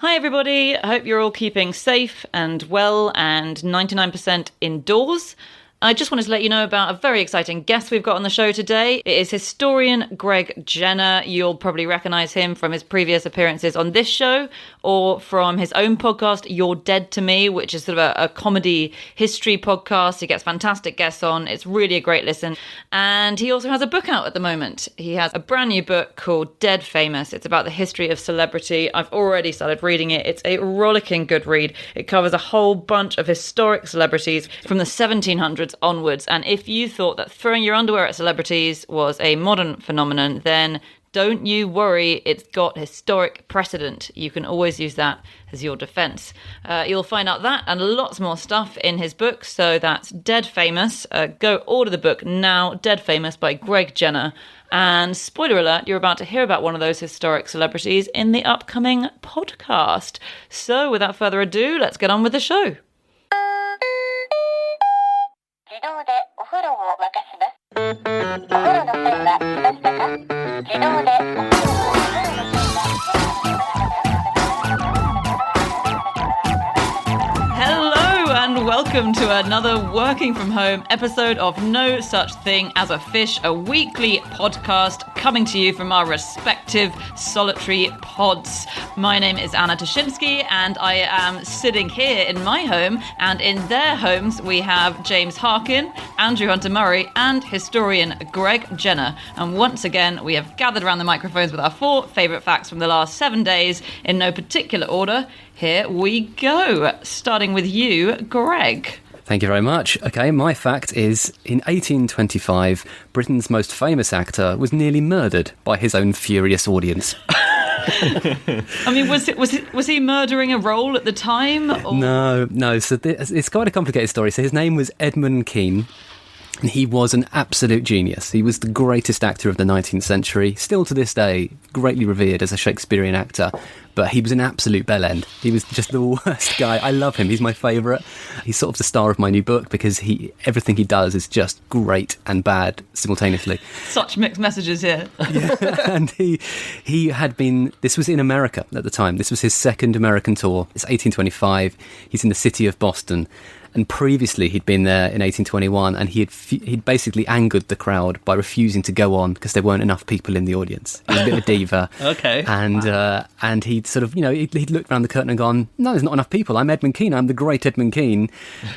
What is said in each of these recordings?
Hi everybody, I hope you're all keeping safe and well and 99% indoors. I just wanted to let you know about a very exciting guest we've got on the show today. It is historian Greg Jenner. You'll probably recognise him from his previous appearances on this show or from his own podcast, You're Dead to Me, which is sort of a comedy history podcast. He gets fantastic guests on. It's really a great listen. And he also has a book out at the moment. He has a brand new book called Dead Famous. It's about the history of celebrity. I've already started reading it. It's a rollicking good read. It covers a whole bunch of historic celebrities from the 1700s onwards. And if you thought that throwing your underwear at celebrities was a modern phenomenon, then don't you worry, it's got historic precedent. You can always use that as your defence. You'll find out that and lots more stuff in his book. So that's Dead Famous. Go order the book now, Dead Famous by Greg Jenner. And spoiler alert, you're about to hear about one of those historic celebrities in the upcoming podcast. So without further ado, let's get on with the show. Hello and welcome to another working from home episode of No Such Thing as a Fish, a weekly podcast coming to you from our respective solitary pods. My name is Anna Toshinsky and I am sitting here in my home, and in their homes we have James Harkin, Andrew Hunter-Murray and historian Greg Jenner. And once again we have gathered around the microphones with our 4 favourite facts from the last 7 days in no particular order. Here we go, starting with you, Greg. Thank you very much. Okay, my fact is, in 1825, Britain's most famous actor was nearly murdered by his own furious audience. I mean, was he murdering a role at the time? Or? No. So it's quite a complicated story. So his name was Edmund Kean. And he was an absolute genius. He was the greatest actor of the 19th century, still to this day greatly revered as a Shakespearean actor, but he was an absolute bellend. He was just the worst guy. I love him. He's my favourite. He's sort of the star of my new book because everything he does is just great and bad simultaneously. Such mixed messages here. Yeah, and he had been, this was in America at the time. This was his second American tour. It's 1825. He's in the city of Boston. And previously he'd been there in 1821 and he'd basically angered the crowd by refusing to go on because there weren't enough people in the audience. He was a bit of a diva. Okay. And he'd sort of, he'd looked around the curtain and gone, no, there's not enough people. I'm Edmund Kean. I'm the great Edmund Kean.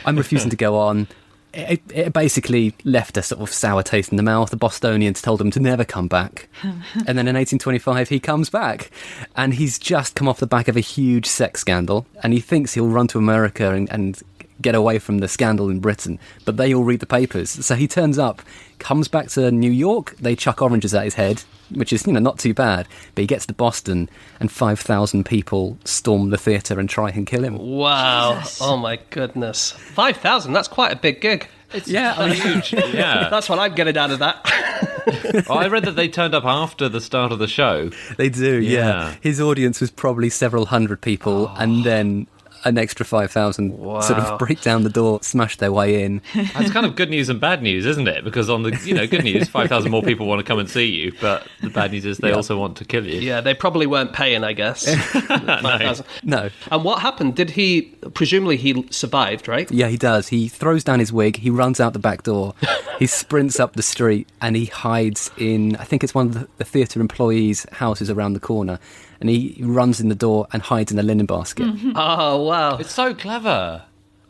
I'm refusing to go on. It basically left a sort of sour taste in the mouth. The Bostonians told him to never come back. And then in 1825, he comes back. And he's just come off the back of a huge sex scandal. And he thinks he'll run to America and get away from the scandal in Britain, but they all read the papers. So he turns up, comes back to New York, they chuck oranges at his head, which is, not too bad, but he gets to Boston and 5,000 people storm the theatre and try and kill him. Wow. Jesus. Oh my goodness. 5,000, that's quite a big gig. It's huge. Yeah. That's what I'm getting out of that. Well, I read that they turned up after the start of the show. They do, yeah. His audience was probably several hundred people, and then an extra 5,000 sort of break down the door, smash their way in. That's kind of good news and bad news, isn't it? Because on the good news, 5,000 more people want to come and see you, but the bad news is they also want to kill you. Yeah, they probably weren't paying, I guess. No. And what happened? Presumably he survived, right? Yeah, he does. He throws down his wig, he runs out the back door, he sprints up the street, and he hides in, I think it's one of the theatre employees' houses around the corner. And he runs in the door and hides in a linen basket. Mm-hmm. Oh, wow. It's so clever.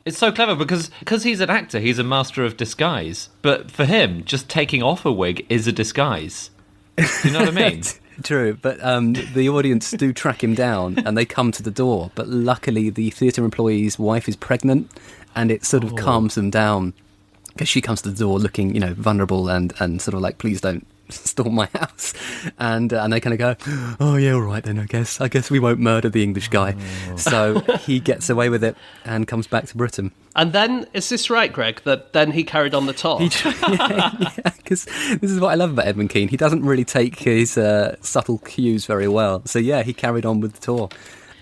It's so clever because he's an actor, he's a master of disguise. But for him, just taking off a wig is a disguise. Do you know what I mean? True, but the audience do track him down and they come to the door. But luckily, the theatre employee's wife is pregnant and it sort of calms them down because she comes to the door looking, vulnerable and sort of like, please don't storm my house, and they kind of go, oh yeah, all right then, I guess we won't murder the English guy. So he gets away with it and comes back to Britain. And then, is this right, Greg, that then he carried on the tour? Because this is what I love about Edmund Kean. He doesn't really take his subtle cues very well. So yeah, he carried on with the tour.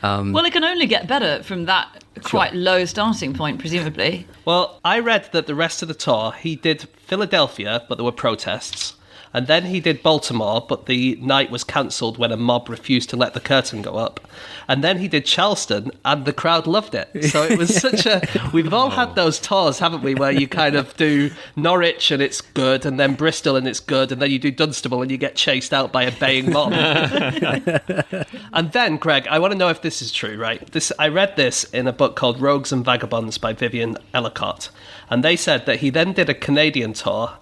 Well, it can only get better from that quite low starting point, presumably. Well, I read that the rest of the tour, he did Philadelphia, but there were protests. And then he did Baltimore, but the night was cancelled when a mob refused to let the curtain go up. And then he did Charleston, and the crowd loved it. So it was such a... We've all had those tours, haven't we, where you kind of do Norwich and it's good, and then Bristol and it's good, and then you do Dunstable and you get chased out by a baying mob. And then, Greg, I want to know if this is true, right? I read this in a book called Rogues and Vagabonds by Vivian Ellicott, and they said that he then did a Canadian tour,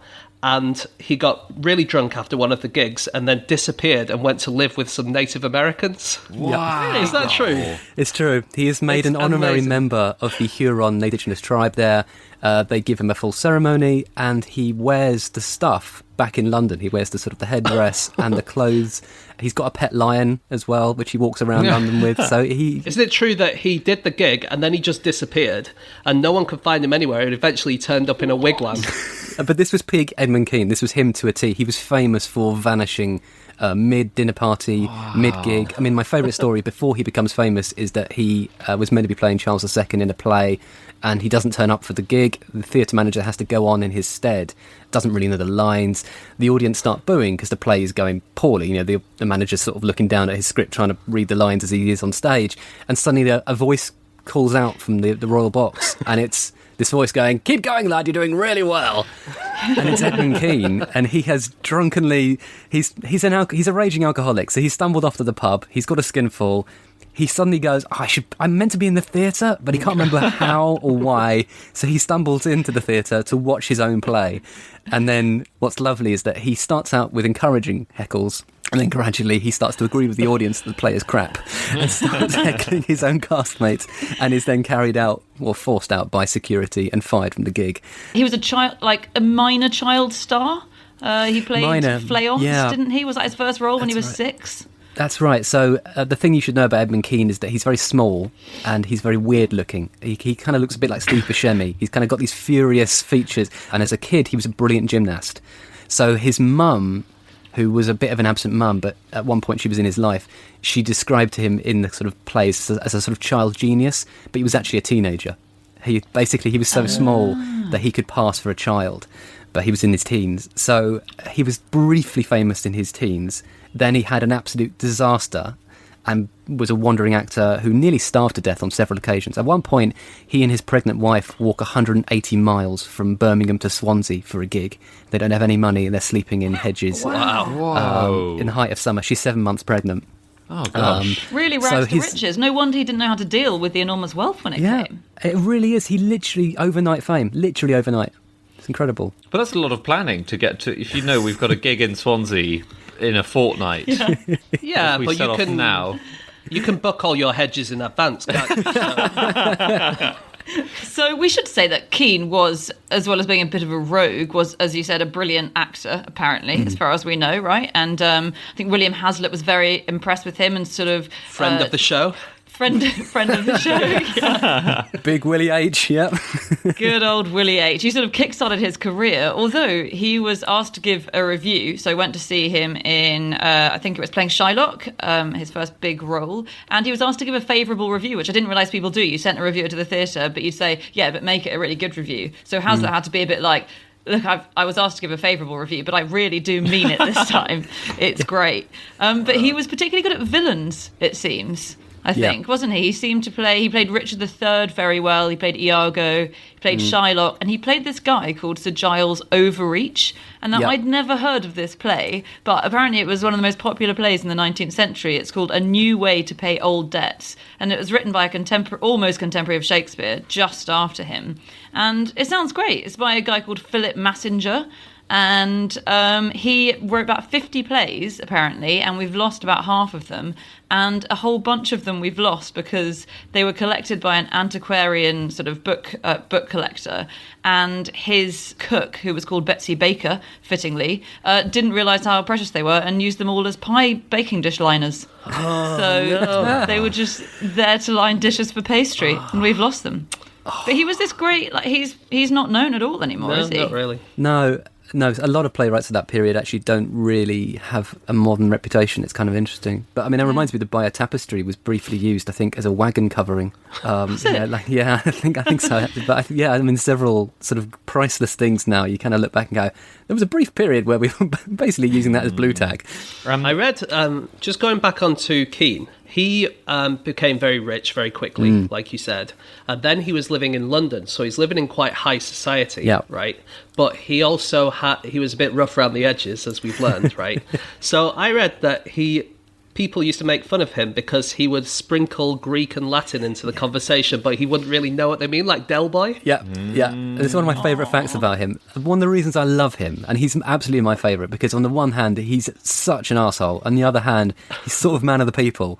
and he got really drunk after one of the gigs and then disappeared and went to live with some Native Americans. Wow. Really? Is that true? It's true. He is made an honorary amazing. member of the Huron indigenous tribe there. They give him a full ceremony, and he wears the stuff back in London. He wears the sort of the headdress and the clothes. He's got a pet lion as well, which he walks around London with. So Isn't it true that he did the gig and then he just disappeared and no one could find him anywhere, and eventually he turned up in a wigwam? But this was peak Edmund Kean. This was him to a T. He was famous for vanishing mid-dinner party, mid-gig. I mean, my favourite story before he becomes famous is that he was meant to be playing Charles II in a play, and he doesn't turn up for the gig. The theatre manager has to go on in his stead, doesn't really know the lines. The audience start booing because the play is going poorly. You know, the manager's sort of looking down at his script, trying to read the lines as he is on stage, and suddenly a voice calls out from the royal box, and it's this voice going, "Keep going, lad, you're doing really well." And it's Edmund Kean, and he has drunkenly... He's a raging alcoholic, so he stumbled off to the pub, he's got a skinful, he suddenly goes, I'm meant to be in the theatre, but he can't remember how or why, so he stumbles into the theatre to watch his own play. And then what's lovely is that he starts out with encouraging heckles, and then gradually he starts to agree with the audience that the play is crap and starts heckling his own castmates, and is then carried out, or forced out, by security and fired from the gig. He was a minor child star. He played Fleance, yeah. didn't he? Was that his first role when he was right. 6? That's right. So the thing you should know about Edmund Kean is that he's very small and he's very weird looking. He kind of looks a bit like Steve Buscemi. He's kind of got these furious features. And as a kid, he was a brilliant gymnast. So his mum, who was a bit of an absent mum, but at one point she was in his life, she described him in the sort of plays as a sort of child genius, but he was actually a teenager. He was so small that he could pass for a child, but he was in his teens. So he was briefly famous in his teens. Then he had an absolute disaster and was a wandering actor who nearly starved to death on several occasions. At one point, he and his pregnant wife walk 180 miles from Birmingham to Swansea for a gig. They don't have any money and they're sleeping in hedges. Wow. In the height of summer. She's 7 months pregnant. Oh, gosh. Really rags to riches. No wonder he didn't know how to deal with the enormous wealth when it came. It really is. He literally overnight fame. Literally overnight. It's incredible. But that's a lot of planning to get to. If you know we've got a gig in Swansea in a fortnight. Yeah, we but set you off can now. You can book all your hedges in advance, can't you? So we should say that Kean was, as well as being a bit of a rogue, was, as you said, a brilliant actor, apparently, as far as we know, right? And I think William Hazlitt was very impressed with him and sort of... Friend of the show. Friend of the show. Yeah. Big Willie H, yep. Good old Willie H. He sort of kickstarted his career, although he was asked to give a review. So I went to see him in, I think it was playing Shylock, his first big role. And he was asked to give a favourable review, which I didn't realise people do. You sent a reviewer to the theatre, but you say, yeah, but make it a really good review. So Hazlitt had to be a bit like, look, I was asked to give a favourable review, but I really do mean it this time. It's great. But he was particularly good at villains, it seems. I think, wasn't he? He seemed to he played Richard III very well, he played Iago, he played Shylock, and he played this guy called Sir Giles Overreach. And now, I'd never heard of this play, but apparently it was one of the most popular plays in the 19th century. It's called A New Way to Pay Old Debts, and it was written by a almost contemporary of Shakespeare, just after him. And it sounds great. It's by a guy called Philip Massinger, and he wrote about 50 plays, apparently, and we've lost about half of them, and a whole bunch of them we've lost because they were collected by an antiquarian sort of book collector, and his cook, who was called Betsy Baker, fittingly, didn't realise how precious they were and used them all as pie baking dish liners. They were just there to line dishes for pastry, and we've lost them. But he was this great, he's not known at all anymore, is he? Not really. No, No, a lot of playwrights of that period actually don't really have a modern reputation. It's kind of interesting. But I mean, it reminds me the Bayeux tapestry was briefly used, I think, as a wagon covering. Yeah, I think so. But I mean, several sort of priceless things now. You kind of look back and go, there was a brief period where we were basically using that as blue tag. I read, just going back onto Kean, he became very rich very quickly, like you said. And then he was living in London, so he's living in quite high society, right? But he also he was a bit rough around the edges, as we've learned, right? So I read that people used to make fun of him because he would sprinkle Greek and Latin into the conversation, but he wouldn't really know what they mean, like Del Boy. Yeah. It's one of my favourite facts about him. One of the reasons I love him, and he's absolutely my favourite, because on the one hand, he's such an arsehole. On the other hand, he's sort of man of the people.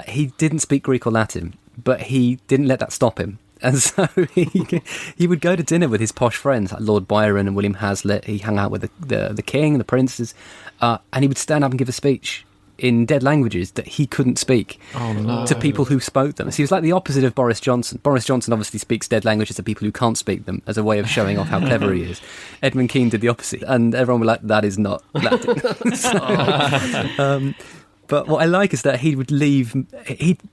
He didn't speak Greek or Latin, but he didn't let that stop him. And so he would go to dinner with his posh friends, like Lord Byron and William Hazlitt. He hung out with the king, the princes, and he would stand up and give a speech in dead languages that he couldn't speak to people who spoke them. So he was like the opposite of Boris Johnson. Boris Johnson obviously speaks dead languages to people who can't speak them as a way of showing off how clever he is. Edmund Kean did the opposite, and everyone was like, that is not Latin. But what I like is that he'd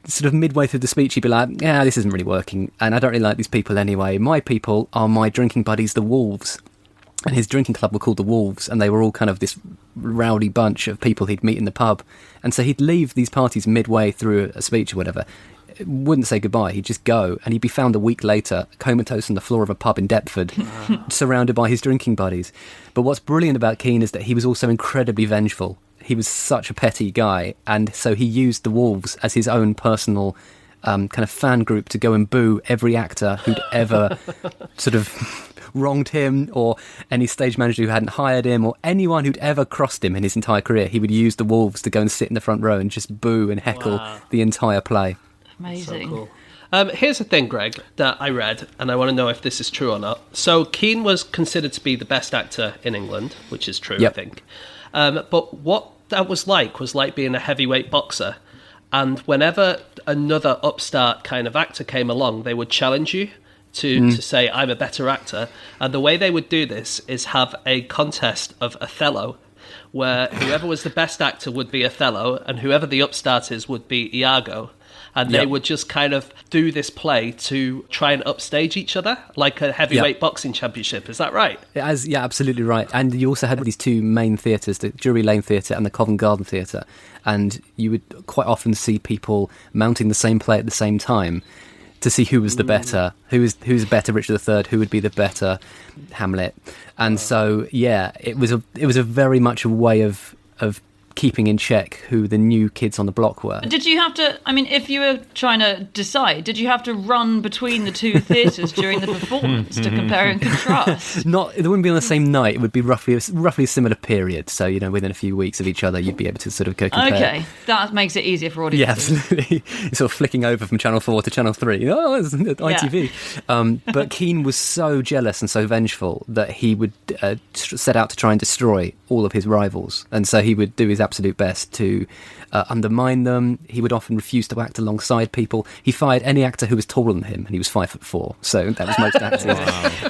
sort of midway through the speech, he'd be like, yeah, this isn't really working, and I don't really like these people anyway. My people are my drinking buddies, the Wolves. And his drinking club were called the Wolves, and they were all kind of this rowdy bunch of people he'd meet in the pub. And so he'd leave these parties midway through a speech or whatever, wouldn't say goodbye, he'd just go, and he'd be found a week later, comatose on the floor of a pub in Deptford, surrounded by his drinking buddies. But what's brilliant about Kean is that he was also incredibly vengeful. He was such a petty guy, and so he used the Wolves as his own personal kind of fan group to go and boo every actor who'd ever sort of wronged him, or any stage manager who hadn't hired him, or anyone who'd ever crossed him in his entire career. He would use the Wolves to go and sit in the front row and just boo and heckle the entire play. Amazing. So cool. Here's the thing, Greg, that I read, and I want to know if this is true or not. So Kean was considered to be the best actor in England, which is true, I think. But what that was like being a heavyweight boxer. And whenever another upstart kind of actor came along, they would challenge you to say, I'm a better actor. And the way they would do this is have a contest of Othello, where whoever was the best actor would be Othello, and whoever the upstart is would be Iago. And they would just kind of do this play to try and upstage each other, like a heavyweight boxing championship. Is that right? Yeah, absolutely right. And you also had these two main theatres, the Drury Lane Theatre and the Covent Garden Theatre. And you would quite often see people mounting the same play at the same time to see who was the better, who's the better Richard III, who would be the better Hamlet. And so, it was a very much a way of keeping in check who the new kids on the block were. Did you have to, I mean, if you were trying to decide, did you have to run between the two theatres during the performance to compare and contrast? It wouldn't be on the same night. It would be roughly a similar period. So, within a few weeks of each other, you'd be able to sort of go compare. Okay, that makes it easier for audiences. Yeah, absolutely. You're sort of flicking over from Channel 4 to Channel 3. Oh, it's ITV. Yeah. But Kean was so jealous and so vengeful that he would set out to try and destroy all of his rivals. And so he would do his absolute best to undermine them. He would often refuse to act alongside people. He fired any actor who was taller than him, and he was 5'4", so that was most actors.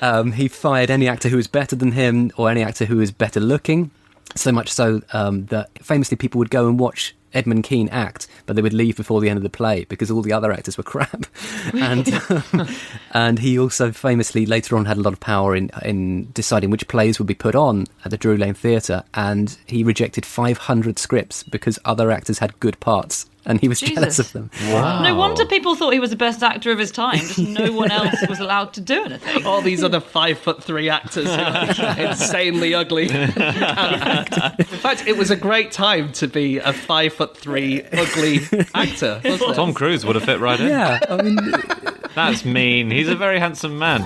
Wow. He fired any actor who was better than him, or any actor who was better looking. So much so that famously people would go and watch Edmund Kean act, but they would leave before the end of the play because all the other actors were crap. And he also famously later on had a lot of power in deciding which plays would be put on at the Drury Lane Theatre, and he rejected 500 scripts because other actors had good parts. And he was jealous of them. Wow. No wonder people thought he was the best actor of his time. Just no one else was allowed to do anything. All these other 5'3" actors who are insanely ugly. In fact, it was a great time to be a 5'3" ugly actor. Wasn't it? Tom Cruise would have fit right in. Yeah, I mean, that's mean. He's a very handsome man.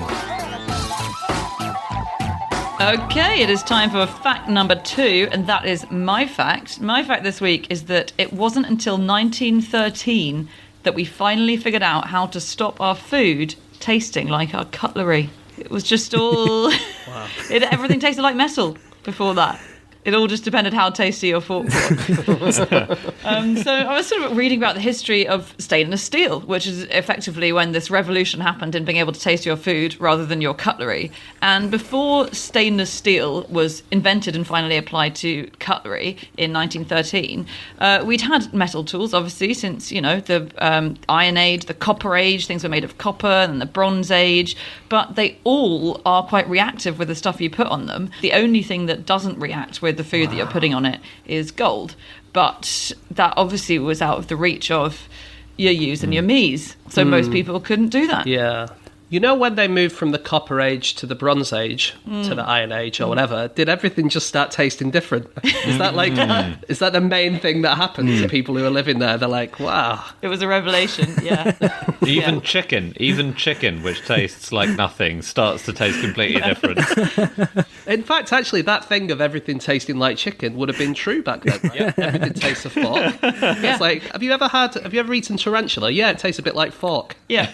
Okay, it is time for fact number 2, and that is my fact. My fact this week is that it wasn't until 1913 that we finally figured out how to stop our food tasting like our cutlery. It was just all... Wow. Everything tasted like metal before that. It all just depended how tasty your fork was. So I was sort of reading about the history of stainless steel, which is effectively when this revolution happened in being able to taste your food rather than your cutlery. And before stainless steel was invented and finally applied to cutlery in 1913, we'd had metal tools, obviously, since, the Iron Age, the Copper Age, things were made of copper, and the Bronze Age, but they all are quite reactive with the stuff you put on them. The only thing that doesn't react with the food that you're putting on it is gold. But that obviously was out of the reach of your yous and your me's. So most people couldn't do that. Yeah. You know, when they moved from the Copper Age to the Bronze Age to the Iron Age or whatever, did everything just start tasting different? Is that is that the main thing that happened to people who are living there? They're like, wow. It was a revelation, yeah. Even chicken, which tastes like nothing, starts to taste completely different. In fact, actually, that thing of everything tasting like chicken would have been true back then, right? Yeah. Everything tastes of fork. Yeah. It's like, have you ever eaten tarantula? Yeah, it tastes a bit like fork. Yeah.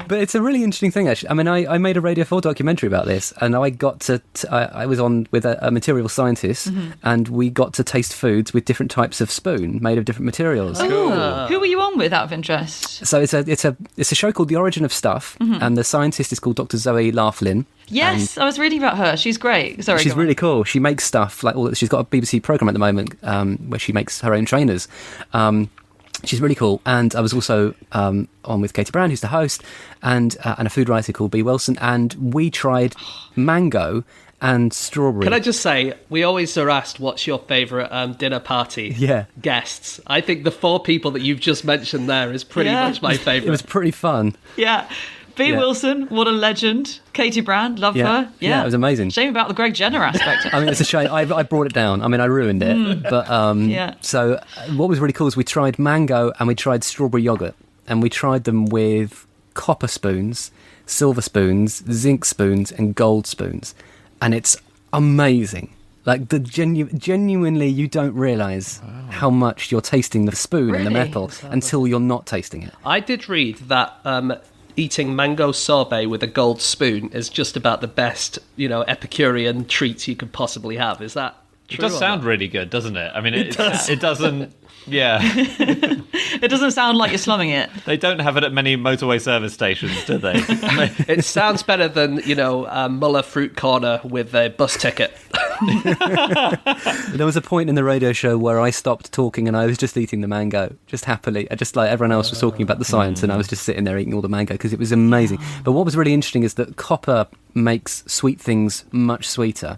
But it's a really interesting thing, actually. I mean, I made a Radio 4 documentary about this, and I got to... I was on with a material scientist, and we got to taste foods with different types of spoon made of different materials. Ooh. Who were you on with, out of interest? So it's a show called The Origin of Stuff, and the scientist is called Dr. Zoe Laughlin. Yes, I was reading about her. She's great. Sorry, she's really cool. She makes stuff like she's got a BBC programme at the moment where she makes her own trainers. She's really cool. And I was also on with Katie Brown, who's the host, and a food writer called B. Wilson, and we tried mango and strawberry. Can I just say, we always are asked, what's your favourite dinner party guests? I think the 4 people that you've just mentioned there is pretty much my favourite. It was pretty fun. Yeah. B. Wilson, what a legend. Katie Brand, love her. Yeah, it was amazing. Shame about the Greg Jenner aspect. I mean, it's a shame. I brought it down. I mean, I ruined it. But So what was really cool is we tried mango and we tried strawberry yoghurt, and we tried them with copper spoons, silver spoons, zinc spoons, and gold spoons, and it's amazing. Like genuinely, you don't realise how much you're tasting the spoon and the metal until you're not tasting it. I did read that eating mango sorbet with a gold spoon is just about the best, Epicurean treats you could possibly have. Is that true? It does sound really good, doesn't it? I mean, it doesn't... Yeah. It doesn't sound like you're slumming it. They don't have it at many motorway service stations, do they? It sounds better than, Muller Fruit Corner with a bus ticket. There was a point in the radio show where I stopped talking and I was just eating the mango, just happily. Just like everyone else was talking about the science, and I was just sitting there eating all the mango because it was amazing. But what was really interesting is that copper makes sweet things much sweeter.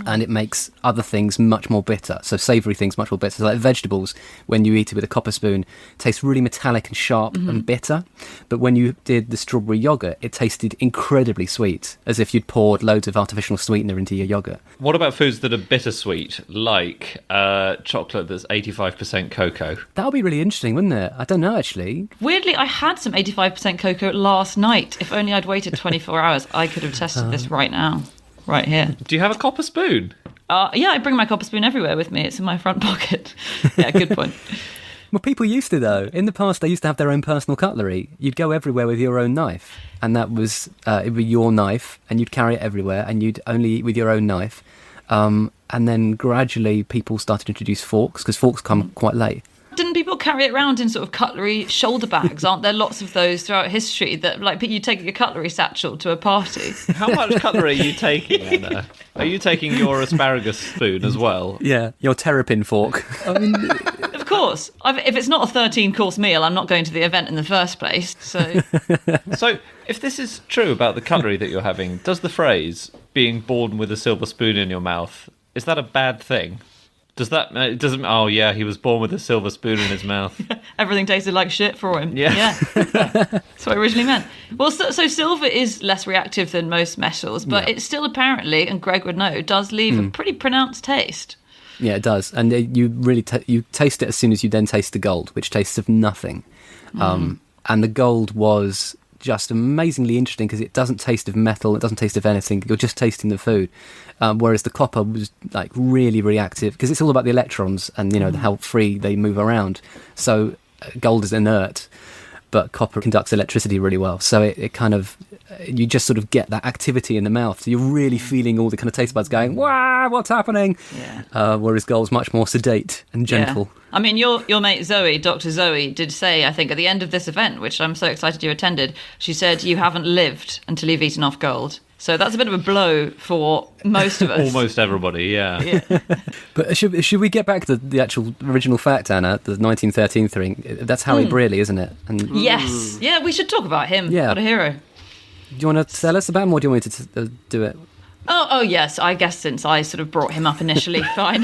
And it makes other things much more bitter. So savoury things much more bitter. So like vegetables, when you eat it with a copper spoon, tastes really metallic and sharp and bitter. But when you did the strawberry yoghurt, it tasted incredibly sweet, as if you'd poured loads of artificial sweetener into your yoghurt. What about foods that are bittersweet, like chocolate that's 85% cocoa? That would be really interesting, wouldn't it? I don't know, actually. Weirdly, I had some 85% cocoa last night. If only I'd waited 24 hours, I could have tested this right now. Right here. Do you have a copper spoon? Yeah, I bring my copper spoon everywhere with me. It's in my front pocket. Yeah, good point. Well, people used to, though. In the past, they used to have their own personal cutlery. You'd go everywhere with your own knife. And that was it would be your knife, and you'd carry it everywhere, and you'd only eat with your own knife. And then gradually people started to introduce forks, because forks come quite late. Didn't people carry it around in sort of cutlery shoulder bags? Aren't there lots of those throughout history that, like, you take your cutlery satchel to a party? How much cutlery are you taking, Anna? Are you taking your asparagus spoon as well? Yeah, your terrapin fork. I mean, of course. If it's not a 13-course meal, I'm not going to the event in the first place. So, if this is true about the cutlery that you're having, does the phrase "being born with a silver spoon in your mouth" is that a bad thing? Does that... It doesn't... Oh, yeah, he was born with a silver spoon in his mouth. Everything tasted like shit for him. Yeah. That's what it originally meant. Well, so silver is less reactive than most metals, but it still apparently, and Greg would know, does leave a pretty pronounced taste. Yeah, it does. And you really... you taste it as soon as you then taste the gold, which tastes of nothing. And the gold was just amazingly interesting because it doesn't taste of metal, it doesn't taste of anything, you're just tasting the food. Whereas the copper was like really reactive because it's all about the electrons and how free they move around. So gold is inert, but copper conducts electricity really well. So it kind of, you just sort of get that activity in the mouth. So you're really feeling all the kind of taste buds going, wow, what's happening? Yeah. Whereas gold's much more sedate and gentle. Yeah. I mean, your mate Zoe, Dr. Zoe, did say, I think, at the end of this event, which I'm so excited you attended, she said, you haven't lived until you've eaten off gold. So that's a bit of a blow for most of us. Almost everybody, yeah. But should we get back to the actual original fact, Anna, the 1913 thing? That's Harry Brearley, isn't it? And Yes. Yeah, we should talk about him. Yeah. What a hero. do you want to tell us about him, or do you want me to do it? Oh, yes. I guess since I sort of brought him up initially, fine.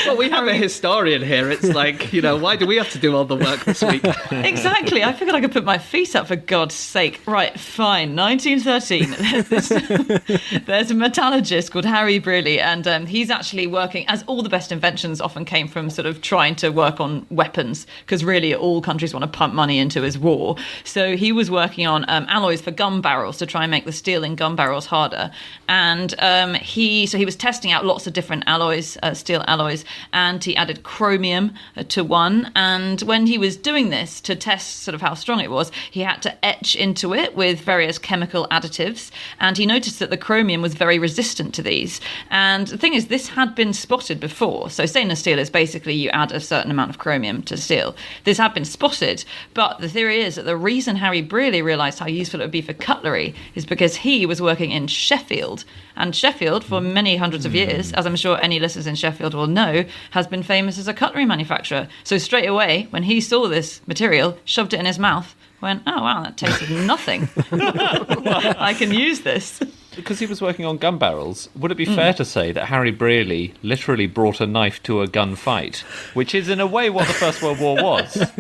Well, we have a historian here. It's like, why do we have to do all the work this week? Exactly. I figured I could put my feet up, for God's sake. Right, fine. 1913. There's a metallurgist called Harry Brearley, and he's actually working, as all the best inventions often came from sort of trying to work on weapons, because really all countries want to pump money into is war. So he was working on alloys for gun barrels to try and make the steel in gun barrels harder. And he was testing out lots of different alloys, steel alloys, and he added chromium to one. And when he was doing this to test sort of how strong it was, he had to etch into it with various chemical additives. And he noticed that the chromium was very resistant to these. And the thing is, this had been spotted before. So stainless steel is basically you add a certain amount of chromium to steel. This had been spotted, but the theory is that the reason Harry Brearley realised how useful it would be for cutlery is because he was working in Sheffield. And Sheffield, for many hundreds of years, as I'm sure any listeners in Sheffield will know, has been famous as a cutlery manufacturer. So straight away, when he saw this material, shoved it in his mouth, went, oh, wow, that tasted nothing. I can use this. Because he was working on gun barrels, would it be fair to say that Harry Brearley literally brought a knife to a gunfight, which is in a way what the First World War was?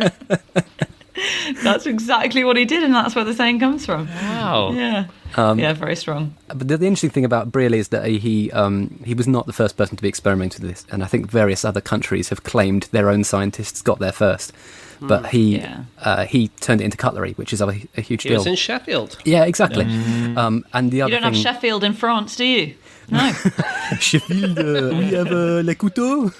That's exactly what he did, and that's where the saying comes from. Wow. Yeah. Very strong. But the interesting thing about Brearley is that he was not the first person to be experimenting with this, and I think various other countries have claimed their own scientists got there first. But he turned it into cutlery, which is a huge deal. He was in Sheffield. Yeah, exactly. And the other You don't have Sheffield in France, do you? No. Sheffield, we have les couteaux.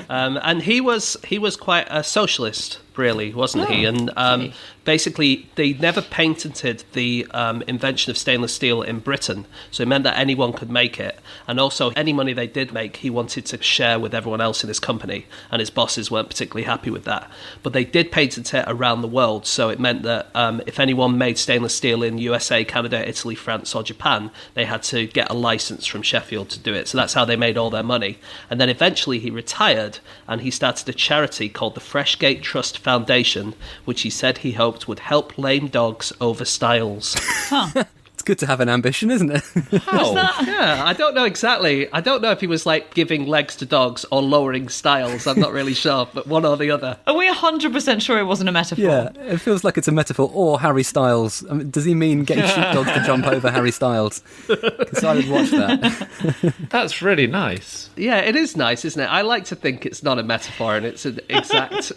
And he was quite a socialist, really, wasn't he? And basically, they never patented the invention of stainless steel in Britain, so it meant that anyone could make it. And also, any money they did make, he wanted to share with everyone else in his company, and his bosses weren't particularly happy with that. But they did patent it around the world, so it meant that if anyone made stainless steel in USA, Canada, Italy, France, or Japan, they had to get a license from Sheffield to do it. So that's how they made all their money. And then eventually he retired, and he started a charity called the Freshgate Trust Foundation, which he said he hoped would help lame dogs over stiles. Huh. It's good to have an ambition, isn't it? How? Yeah, I don't know exactly. I don't know if he was like giving legs to dogs or lowering stiles. I'm not really sure, but one or the other. Are we 100% sure it wasn't a metaphor? Yeah, it feels like it's a metaphor. Or Harry Styles. I mean, does he mean getting sheepdogs to jump over Harry Styles? Because I would watch that. That's really nice. Yeah, it is nice, isn't it? I like to think it's not a metaphor and it's an exact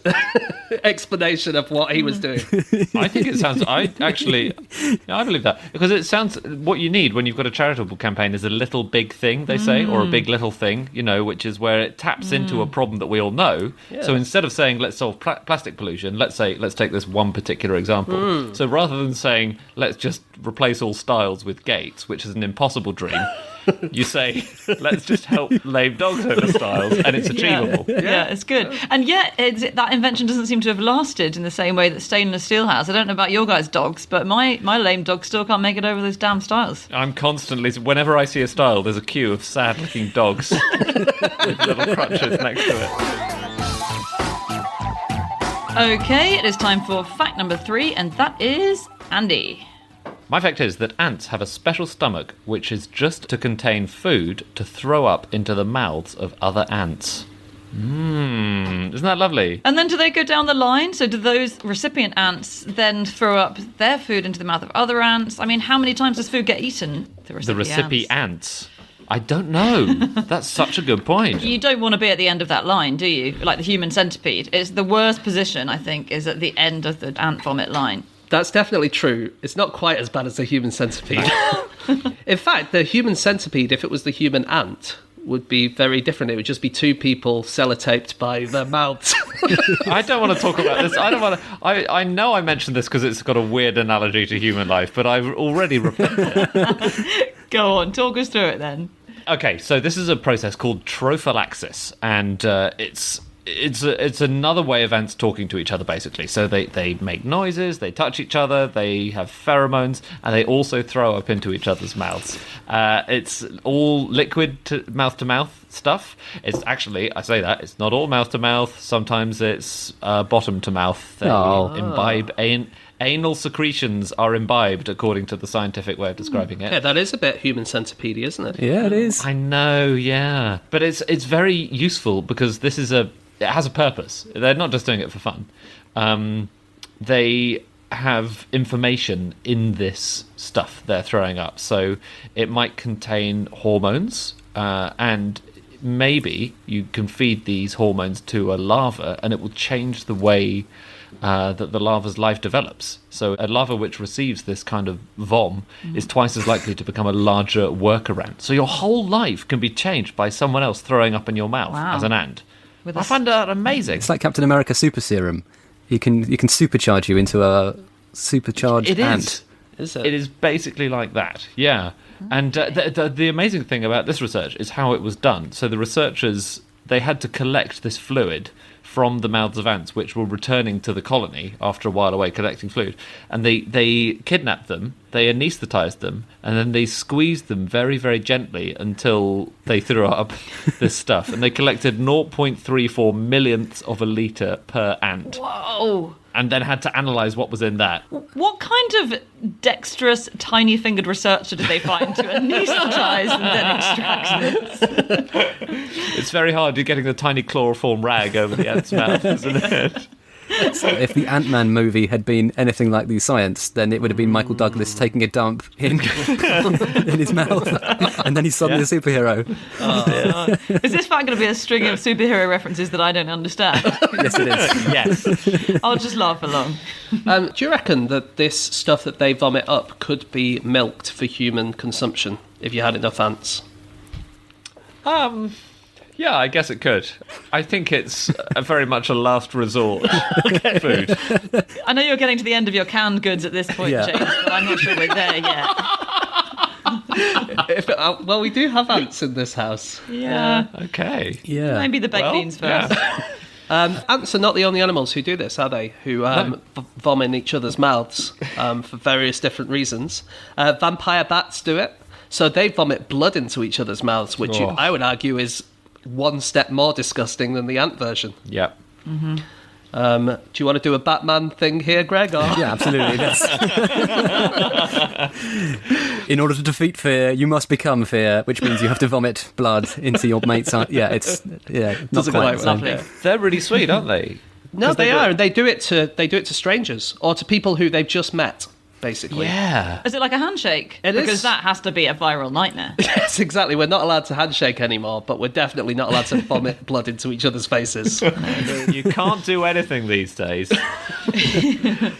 explanation of what he was doing. I think it sounds... I believe that. Because it sounds... What you need when you've got a charitable campaign is a little big thing, they say, or a big little thing, which is where it taps into a problem that we all know. Yeah. So instead of saying, let's solve plastic pollution, let's take this one particular example. So rather than saying, let's just replace all stiles with gates, which is an impossible dream... You say, let's just help lame dogs over stiles, and it's achievable. Yeah, it's good. And yet, that invention doesn't seem to have lasted in the same way that stainless steel has. I don't know about your guys' dogs, but my lame dog still can't make it over those damn stiles. I'm constantly, whenever I see a stile, there's a queue of sad-looking dogs with little crutches next to it. Okay, it is time for fact number 3, and that is Andy. My fact is that ants have a special stomach which is just to contain food to throw up into the mouths of other ants. Isn't that lovely? And then do they go down the line? So do those recipient ants then throw up their food into the mouth of other ants? I mean, how many times does food get eaten? The recipient ants. I don't know. That's such a good point. You don't want to be at the end of that line, do you? Like the human centipede. It's the worst position, I think, is at the end of the ant vomit line. That's definitely true. It's not quite as bad as the human centipede. In fact, the human centipede, if it was the human ant, would be very different. It would just be two people sellotaped by their mouths. I don't want to talk about this. I don't want to. I know I mentioned this because it's got a weird analogy to human life, but I've already repented. Go on, talk us through it then. Okay, so this is a process called trophallaxis, and it's another way of ants talking to each other, basically. So they make noises, they touch each other, they have pheromones, and they also throw up into each other's mouths. It's all liquid to mouth stuff. It's actually, I say that, it's not all mouth to mouth. Sometimes it's bottom to mouth. They imbibe anal secretions are imbibed, according to the scientific way of describing it. Yeah, that is a bit human centipede, isn't it? Yeah, it is. I know, yeah. But it's very useful because it has a purpose. They're not just doing it for fun. They have information in this stuff they're throwing up. So it might contain hormones, and maybe you can feed these hormones to a larva and it will change the way that the larva's life develops. So a larva which receives this kind of vom is twice as likely to become a larger worker ant. So your whole life can be changed by someone else throwing up in your mouth as an ant. I find that amazing. It's like Captain America Super Serum. You can supercharge you into a supercharged ant. Is it? It is basically like that, yeah. And the amazing thing about this research is how it was done. So the researchers, they had to collect this fluid from the mouths of ants, which were returning to the colony after a while away collecting fluid. And they kidnapped them, they anaesthetised them, and then they squeezed them very, very gently until they threw up this stuff. And they collected 0.34 millionths of a litre per ant. Whoa! And then had to analyse what was in that. What kind of dexterous, tiny-fingered researcher did they find to anaesthetise and then extract this? It's very hard. You're getting the tiny chloroform rag over the ant's mouth, isn't it? So if the Ant-Man movie had been anything like the science, then it would have been Michael Douglas taking a dump in his mouth, and then he's suddenly a superhero. Is this fact going to be a string of superhero references that I don't understand? Yes, it is. Yes. I'll just laugh along. Do you reckon that this stuff that they vomit up could be milked for human consumption if you had enough ants? Yeah, I guess it could. I think it's very much a last resort food. I know you're getting to the end of your canned goods at this point, Yeah. James, but I'm not sure we're there yet. Well, we do have ants in this house. Yeah. Okay. Yeah. Maybe the baked beans first. Yeah. Ants are not the only animals who do this, are they? Who vomit in each other's mouths for various different reasons. Vampire bats do it. So they vomit blood into each other's mouths, which I would argue is one step more disgusting than the ant version. Yep. Mm-hmm. Do you want to do a Batman thing here, Greg? Or? Yeah, absolutely. In order to defeat fear, you must become fear, which means you have to vomit blood into your mate's eye. Yeah, not Doesn't quite quite the same. Lovely. They're really sweet, aren't they? No, they are. They do it to strangers or to people who they've just met, basically. Yeah. Is it like a handshake? It because is. that has to be a viral nightmare. Yes, exactly. We're not allowed to handshake anymore, but we're definitely not allowed to vomit blood into each other's faces. You can't do anything these days.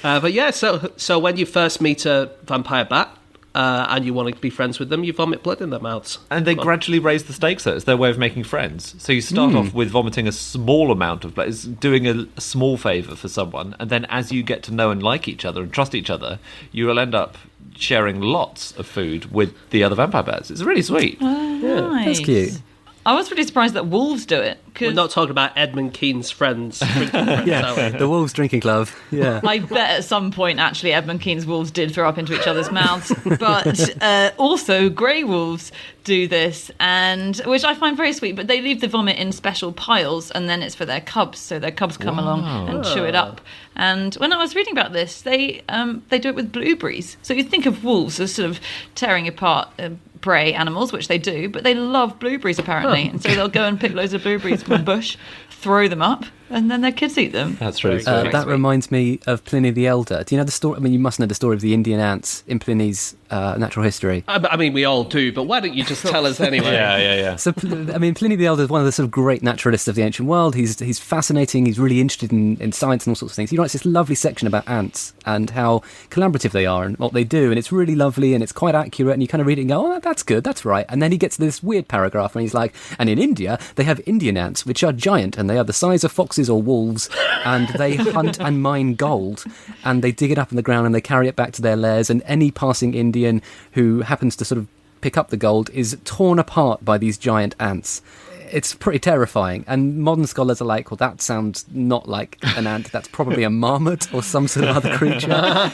But yeah, so when you first meet a vampire bat and you want to be friends with them, you vomit blood in their mouths. And they gradually raise the stakes, though. It's their way of making friends. So you start off with vomiting a small amount of blood. It's doing a small favour for someone. And then as you get to know and like each other and trust each other, you will end up sharing lots of food with the other vampire bats. It's really sweet. Nice. That's cute. I was really surprised that wolves do it. We're 'Cause not talking about Edmund Kean's friends. Drinking friends, are we? The Wolves Drinking Club. Yeah. I bet at some point, actually, Edmund Kean's wolves did throw up into each other's mouths. But also, grey wolves do this, and which I find very sweet. But they leave the vomit in special piles, and then it's for their cubs. So their cubs come along and chew it up. And when I was reading about this, they do it with blueberries. So you think of wolves as sort of tearing apart prey animals, which they do, but they love blueberries apparently, and so they'll go and pick loads of blueberries from a bush, throw them up, and then their kids eat them. That's really sweet. That reminds me of Pliny the Elder. Do you know the story? I mean, you must know the story of the Indian ants in Pliny's Natural History. I mean, we all do, but why don't you just tell us anyway? Yeah. So, I mean, Pliny the Elder is one of the sort of great naturalists of the ancient world. He's fascinating. He's really interested in science and all sorts of things. He writes this lovely section about ants and how collaborative they are and what they do, and it's really lovely and it's quite accurate. And you kind of read it and go, "Oh, that's good, that's right." And then he gets to this weird paragraph, and he's like, "And in India, they have Indian ants, which are giant, and they are the size of foxes or wolves, and they hunt and mine gold, and they dig it up in the ground and they carry it back to their lairs. And any passing Indian who happens to sort of pick up the gold is torn apart by these giant ants." It's pretty terrifying, and modern scholars are like, well, that sounds not like an ant, that's probably a marmot or some sort of other creature.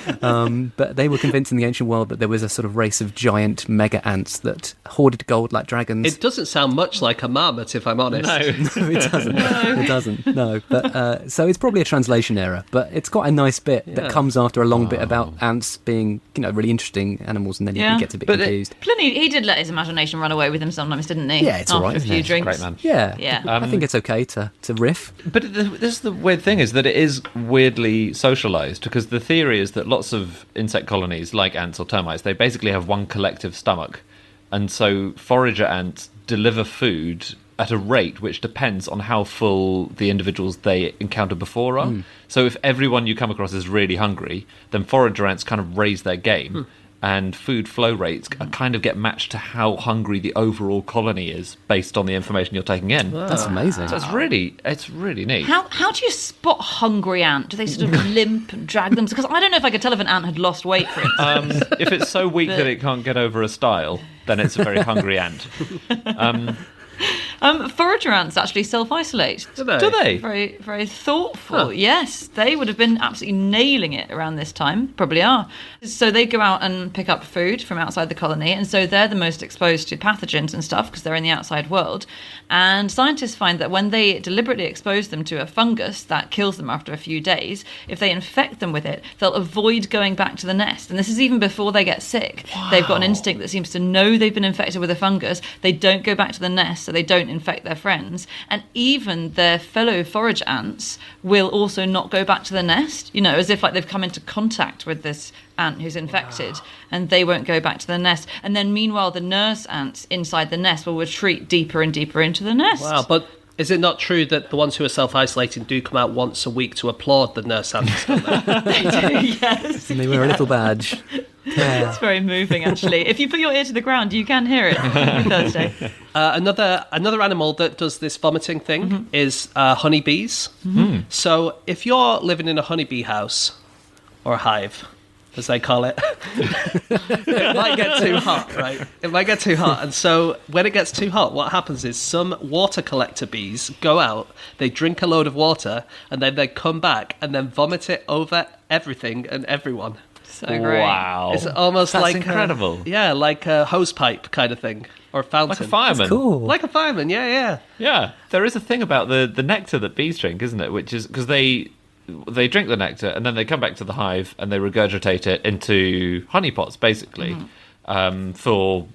But they were convinced in the ancient world that there was a sort of race of giant mega ants that hoarded gold like dragons. It doesn't sound much like a marmot, if I'm honest. No. No, it doesn't. It doesn't. No, but so it's probably a translation error. But it's quite a nice bit that comes after a long bit about ants being, really interesting animals, and then you get a bit confused. Pliny, he did let his imagination run away with him sometimes, didn't he? Yeah, it's all right, After a isn't few it? drinks. Great man. Yeah. I think it's okay to riff. But this is the weird thing, is that it is weirdly socialised, because the theory is that lots of insect colonies, like ants or termites, they basically have one collective stomach. And so forager ants deliver food at a rate which depends on how full the individuals they encounter before are. So if everyone you come across is really hungry, then forager ants kind of raise their game. And food flow rates kind of get matched to how hungry the overall colony is based on the information you're taking in. That's amazing. So it's really neat. How do you spot hungry ant? Do they sort of limp and drag them? Because I don't know if I could tell if an ant had lost weight, for instance. If it's so weak that it can't get over a stile, then it's a very hungry ant. Forager ants actually self-isolate. Do they? Do they? Very, very thoughtful. Huh. Yes, they would have been absolutely nailing it around this time. Probably are. So they go out and pick up food from outside the colony, and so they're the most exposed to pathogens and stuff because they're in the outside world. And scientists find that when they deliberately expose them to a fungus that kills them after a few days, if they infect them with it, they'll avoid going back to the nest. And this is even before they get sick. Wow. They've got an instinct that seems to know they've been infected with a fungus. They don't go back to the nest, so they don't infect their friends. And even their fellow forage ants will also not go back to the nest, as if like they've come into contact with this ant who's infected, and they won't go back to the nest. And then meanwhile, the nurse ants inside the nest will retreat deeper and deeper into the nest. Wow, but is it not true that the ones who are self-isolating do come out once a week to applaud the nurse ants? Don't they? They do, yes. And they wear a little badge. Yeah. It's very moving, actually. If you put your ear to the ground, you can hear it every Thursday. Another animal that does this vomiting thing is honeybees. So if you're living in a honeybee house, or a hive, as they call it, it might get too hot, right? It might get too hot. And so when it gets too hot, what happens is some water collector bees go out, they drink a load of water, and then they come back and then vomit it over everything and everyone. So great. Wow. It's almost That's like incredible. like a hose pipe kind of thing, or a fountain. Like a fireman. That's cool. Like a fireman, yeah. Yeah. There is a thing about the nectar that bees drink, isn't it? Which is because they drink the nectar and then they come back to the hive and they regurgitate it into honey pots, basically, for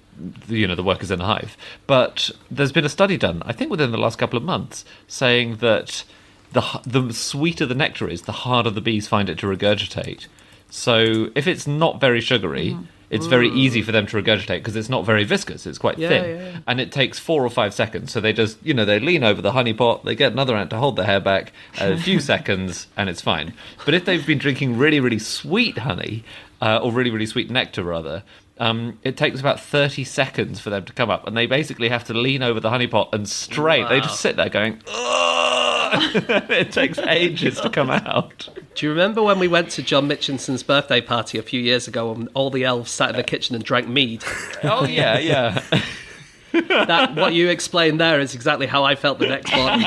the workers in the hive. But there's been a study done, I think within the last couple of months, saying that the sweeter the nectar is, the harder the bees find it to regurgitate. So if it's not very sugary, it's very easy for them to regurgitate because it's not very viscous. It's quite thin. Yeah. And it takes 4 or 5 seconds. So they just, they lean over the honey pot, they get another ant to hold their hair back, a few seconds, and it's fine. But if they've been drinking really, really sweet honey, or really, really sweet nectar, rather, it takes about 30 seconds for them to come up. And they basically have to lean over the honey pot and strain. Wow. They just sit there going, ugh! It takes ages to come out. Do you remember when we went to John Mitchinson's birthday party a few years ago and all the elves sat in the kitchen and drank mead? Oh, yeah. That what you explained there is exactly how I felt the next morning.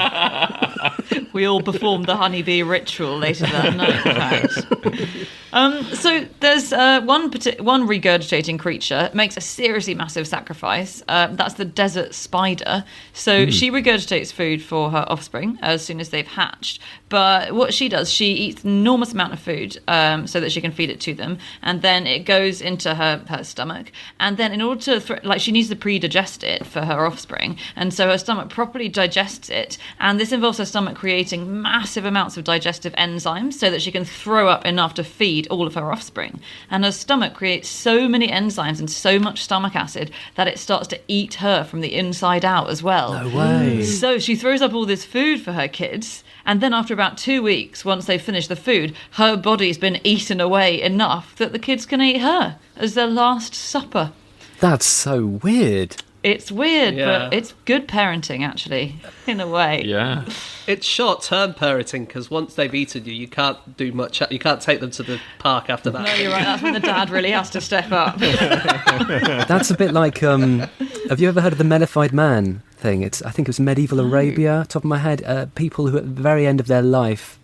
We all performed the honeybee ritual later that night, in fact. So there's one regurgitating creature makes a seriously massive sacrifice. That's the desert spider. So she regurgitates food for her offspring as soon as they've hatched. But what she does, she eats an enormous amount of food so that she can feed it to them. And then it goes into her stomach. And then in order to, she needs to pre-digest it for her offspring. And so her stomach properly digests it. And this involves her stomach stomach creating massive amounts of digestive enzymes so that she can throw up enough to feed all of her offspring. And her stomach creates so many enzymes and so much stomach acid that it starts to eat her from the inside out as well. No way. So she throws up all this food for her kids, and then after about 2 weeks, once they've finished the food, her body's been eaten away enough that the kids can eat her as their last supper. That's so weird. It's weird, Yeah. but it's good parenting, actually, in a way. Yeah. It's short-term parenting because once they've eaten you, you can't do much. You can't take them to the park after that. No, you're right. That's when the dad really has to step up. That's a bit like, have you ever heard of the mellified man thing? I think it was medieval Arabia, top of my head. People who at the very end of their life,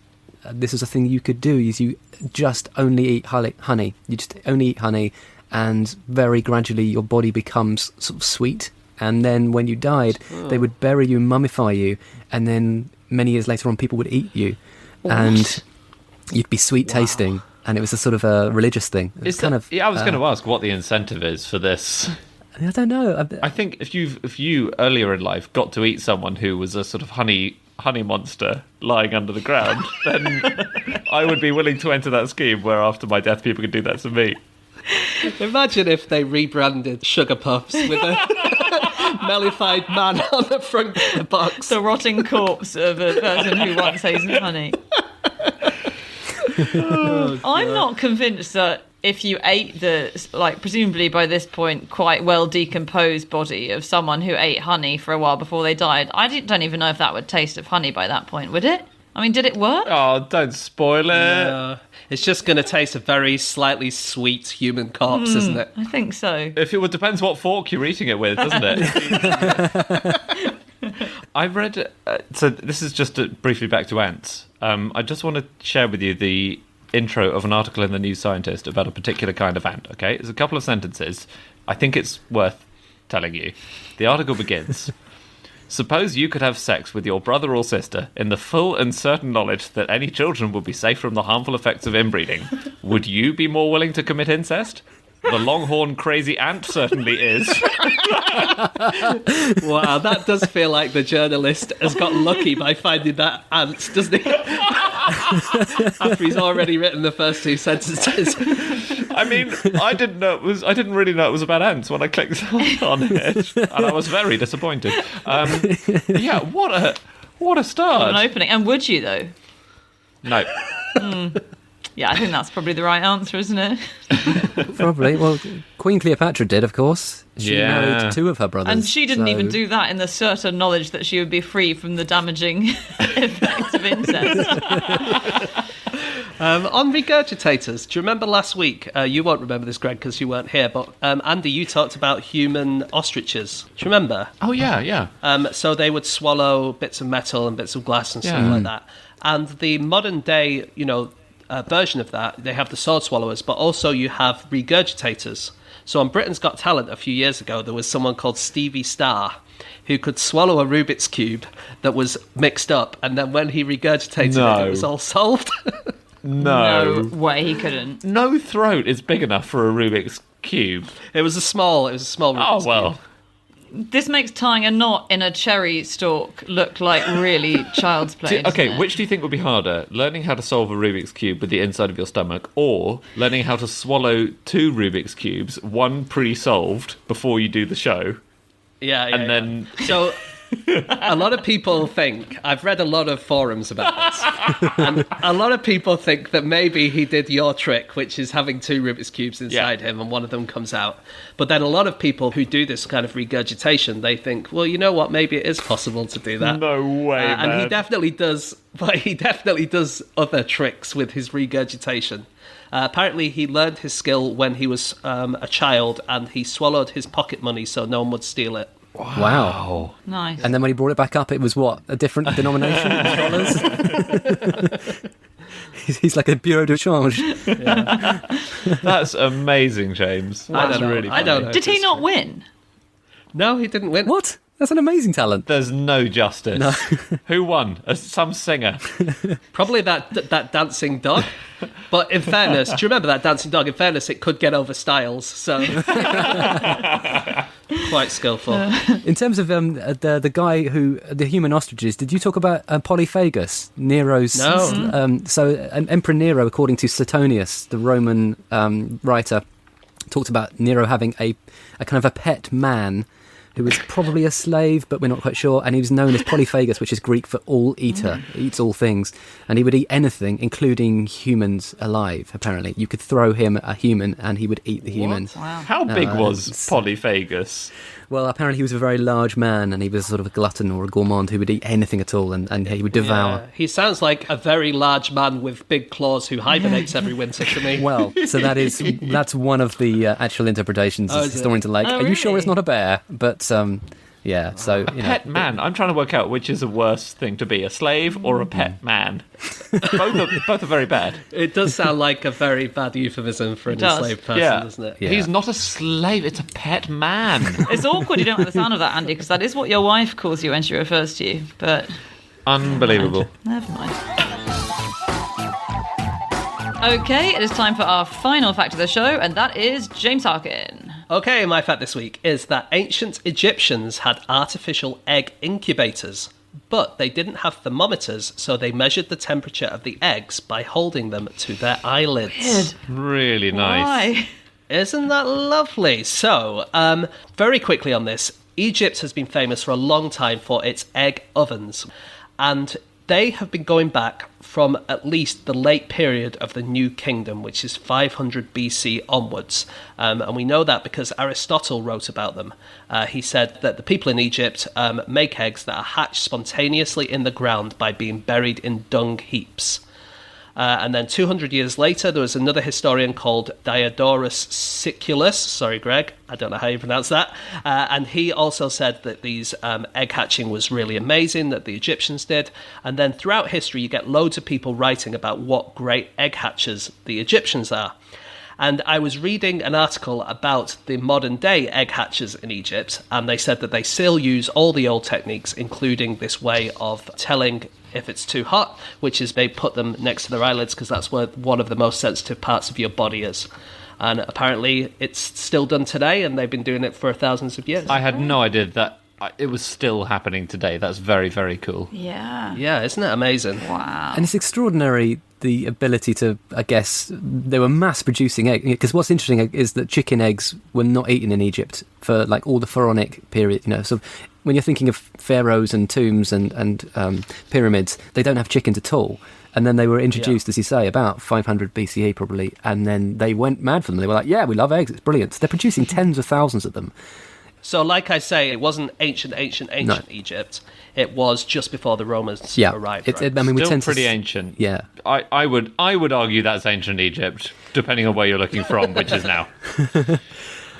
this is a thing you could do, is you just only eat honey. You just only eat honey, and very gradually your body becomes sort of sweet. And then when you died, they would bury you, mummify you, and then many years later on, people would eat you. And you'd be sweet tasting. And it was a sort of a religious thing. It's I was going to ask what the incentive is for this. I don't know. I think if you earlier in life got to eat someone who was a sort of honey monster lying under the ground, then I would be willing to enter that scheme where after my death people could do that to me. Imagine if they rebranded Sugar Puffs with a mellified man on the front of the box. The rotting corpse of a person who once ate some honey. I'm not convinced that if you ate the, like, presumably by this point, quite well decomposed body of someone who ate honey for a while before they died, I don't even know if that would taste of honey by that point, would it? I mean, did it work? Oh, don't spoil it. No. It's just going to taste a very slightly sweet human corpse, isn't it? I think so. Depends what fork you're eating it with, doesn't it? I read. So this is just briefly back to ants. I just want to share with you the intro of an article in the New Scientist about a particular kind of ant. Okay, there's a couple of sentences. I think it's worth telling you. The article begins. Suppose you could have sex with your brother or sister in the full and certain knowledge that any children would be safe from the harmful effects of inbreeding. Would you be more willing to commit incest? The longhorn crazy ant certainly is. Wow, that does feel like the journalist has got lucky by finding that ant, doesn't he? After he's already written the first two sentences. I mean, I didn't really know it was about ants when I clicked on it, and I was very disappointed. Yeah, what a start! An opening. And would you, though? No. Yeah, I think that's probably the right answer, isn't it? Probably. Well, Queen Cleopatra did, of course. She married two of her brothers. And she didn't even do that in the certain knowledge that she would be free from the damaging effects of incest. On regurgitators, do you remember last week? You won't remember this, Greg, because you weren't here, but Andy, you talked about human ostriches. Do you remember? Oh, yeah. So they would swallow bits of metal and bits of glass and stuff like that. And the modern day, version of that, they have the sword swallowers, but also you have regurgitators. So on Britain's Got Talent a few years ago, there was someone called Stevie Starr who could swallow a Rubik's Cube that was mixed up, and then when he regurgitated it was all solved. No way he couldn't. No throat is big enough for a Rubik's Cube. It was a small Rubik's Cube. This makes tying a knot in a cherry stalk look like really child's play. Okay, which do you think would be harder? Learning how to solve a Rubik's Cube with the inside of your stomach, or learning how to swallow two Rubik's Cubes, one pre-solved, before you do the show? Then... So... a lot of people think, I've read a lot of forums about this, and a lot of people think that maybe he did your trick, which is having two Rubik's Cubes inside him and one of them comes out. But then a lot of people who do this kind of regurgitation, they think, well, you know what, maybe it is possible to do that. No way, man. And he definitely does, but he definitely does other tricks with his regurgitation. Apparently he learned his skill when he was a child, and he swallowed his pocket money so no one would steal it. Wow. Nice. And then when he brought it back up, it was what? A different denomination in dollars? He's like a bureau de change. Yeah. That's amazing, James. That's really funny. I don't know. Did he not win? No, he didn't win. What? That's an amazing talent. There's no justice. No. Who won? Some singer. Probably that dancing dog. But in fairness, do you remember that dancing dog? In fairness, it could get over styles. So Quite skillful. In terms of the guy who the human ostriches, did you talk about Polyphagus, Nero's? No. Emperor Nero, according to Suetonius, the Roman writer, talked about Nero having a kind of a pet man who was probably a slave, but we're not quite sure, and he was known as Polyphagus, which is Greek for all-eater. He eats all things, and he would eat anything, including humans alive, apparently. You could throw him a human, and he would eat the human. Wow. How big was Polyphagus? Well, apparently he was a very large man, and he was sort of a glutton or a gourmand who would eat anything at all, and he would devour. Yeah. He sounds like a very large man with big claws who hibernates every winter to me. Well, so that's one of the actual interpretations Oh, as is it? historians are like, Oh, are you sure really? it's not a bear? But, yeah, so, you know. Pet man. I'm trying to work out which is a worse thing to be, a slave or a pet man. Both are very bad. It does sound like a very bad euphemism for an does. enslaved person, Yeah. doesn't it? Yeah. He's not a slave, it's a pet man. It's awkward you don't like the sound of that, Andy, because that is what your wife calls you when she refers to you. But Unbelievable. never mind. Okay, it is time for our final fact of the show, and that is James Harkin. Okay, my fact this week is that ancient Egyptians had artificial egg incubators, but they didn't have thermometers, so they measured the temperature of the eggs by holding them to their eyelids. Weird. Really nice. Why? Isn't that lovely? So, very quickly on this, Egypt has been famous for a long time for its egg ovens, and they have been going back from at least the late period of the New Kingdom, which is 500 BC onwards. And we know that because Aristotle wrote about them. He said that the people in Egypt make eggs that are hatched spontaneously in the ground by being buried in dung heaps. And then 200 years later, there was another historian called Diodorus Siculus. Sorry, Greg, I don't know how you pronounce that. And he also said that these egg hatching was really amazing, that the Egyptians did. And then throughout history, you get loads of people writing about what great egg hatchers the Egyptians are. And I was reading an article about the modern day egg hatchers in Egypt, and they said that they still use all the old techniques, including this way of telling if it's too hot, which is they put them next to their eyelids because that's where one of the most sensitive parts of your body is. And apparently it's still done today, and they've been doing it for thousands of years. I had no idea that it was still happening today. That's very, very cool. Yeah. Yeah, isn't it amazing? Wow. And it's extraordinary, the ability to, I guess, they were mass producing eggs. Because what's interesting is that chicken eggs were not eaten in Egypt for like all the pharaonic period. You know, so when you're thinking of pharaohs and tombs and pyramids, they don't have chickens at all. And then they were introduced, as you say, about 500 BCE probably. And then they went mad for them. They were like, yeah, we love eggs. It's brilliant. So they're producing tens of thousands of them. So, like I say, it wasn't ancient No. Egypt. It was just before the Romans Yeah, arrived. it's, right? I mean, we Still tend pretty to, ancient. Yeah, I would argue that's ancient Egypt, depending on where you're looking from, which is now.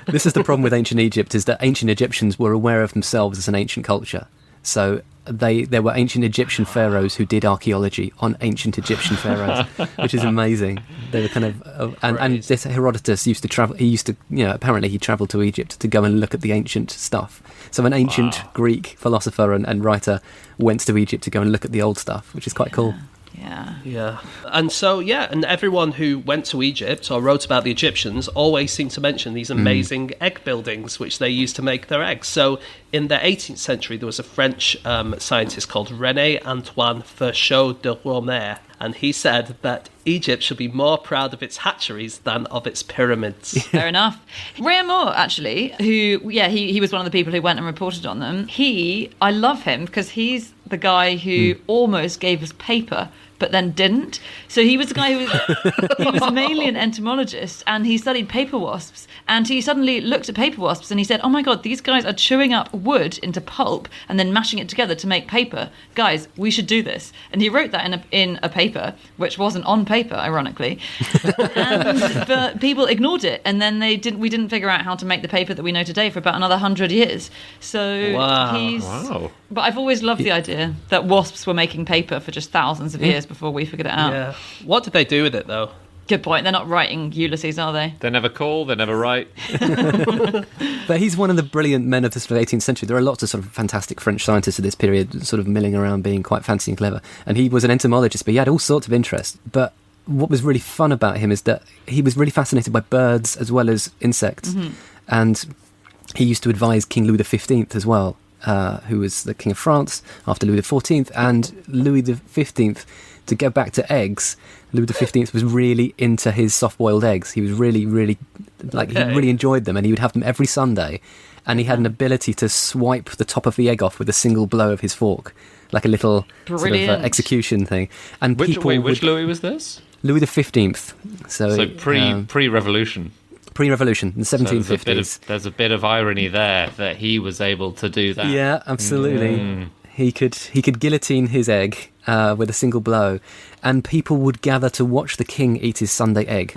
this is the problem with ancient Egypt, is that ancient Egyptians were aware of themselves as an ancient culture. So there were ancient Egyptian pharaohs who did archaeology on ancient Egyptian pharaohs, which is amazing. They were kind of, and this Herodotus used to travel. He used to, apparently he travelled to Egypt to go and look at the ancient stuff. So an ancient Greek philosopher and writer went to Egypt to go and look at the old stuff, which is quite cool. Yeah. Yeah. And so, and everyone who went to Egypt or wrote about the Egyptians always seemed to mention these amazing egg buildings which they used to make their eggs. So in the 18th century, there was a French scientist called René-Antoine Ferchaud de Romer, and he said that Egypt should be more proud of its hatcheries than of its pyramids. Fair enough. Rhea Moore, actually, who, he was one of the people who went and reported on them. I love him because he's the guy who almost gave us paper but then didn't. So he was the guy who was mainly an entomologist, and he studied paper wasps, and he suddenly looked at paper wasps and he said, oh my god, these guys are chewing up wood into pulp and then mashing it together to make paper. Guys, we should do this. And he wrote that in a paper, which wasn't on paper, ironically. But people ignored it, and then we didn't figure out how to make the paper that we know today for about another 100 years. So Wow. But I've always loved the idea that wasps were making paper for just thousands of years before we figured it out. Yeah. What did they do with it, though? Good point. They're not writing Ulysses, are they? They never call, they never write. But he's one of the brilliant men of the sort of 18th century. There are lots of sort of fantastic French scientists of this period sort of milling around being quite fancy and clever. And he was an entomologist, but he had all sorts of interests. But what was really fun about him is that he was really fascinated by birds as well as insects. And he used to advise King Louis XV as well, who was the King of France after Louis XIV, and Louis XV, to go back to eggs, Louis XV was really into his soft-boiled eggs. He was really, really, he really enjoyed them, and he would have them every Sunday, and he had an ability to swipe the top of the egg off with a single blow of his fork, like a little sort of execution thing. And Which Louis was this? Louis XV. So pre-revolution. Pre-revolution, in the 1750s. So there's a bit of irony there that he was able to do that. Yeah, absolutely. He could guillotine his egg with a single blow, and people would gather to watch the king eat his Sunday egg,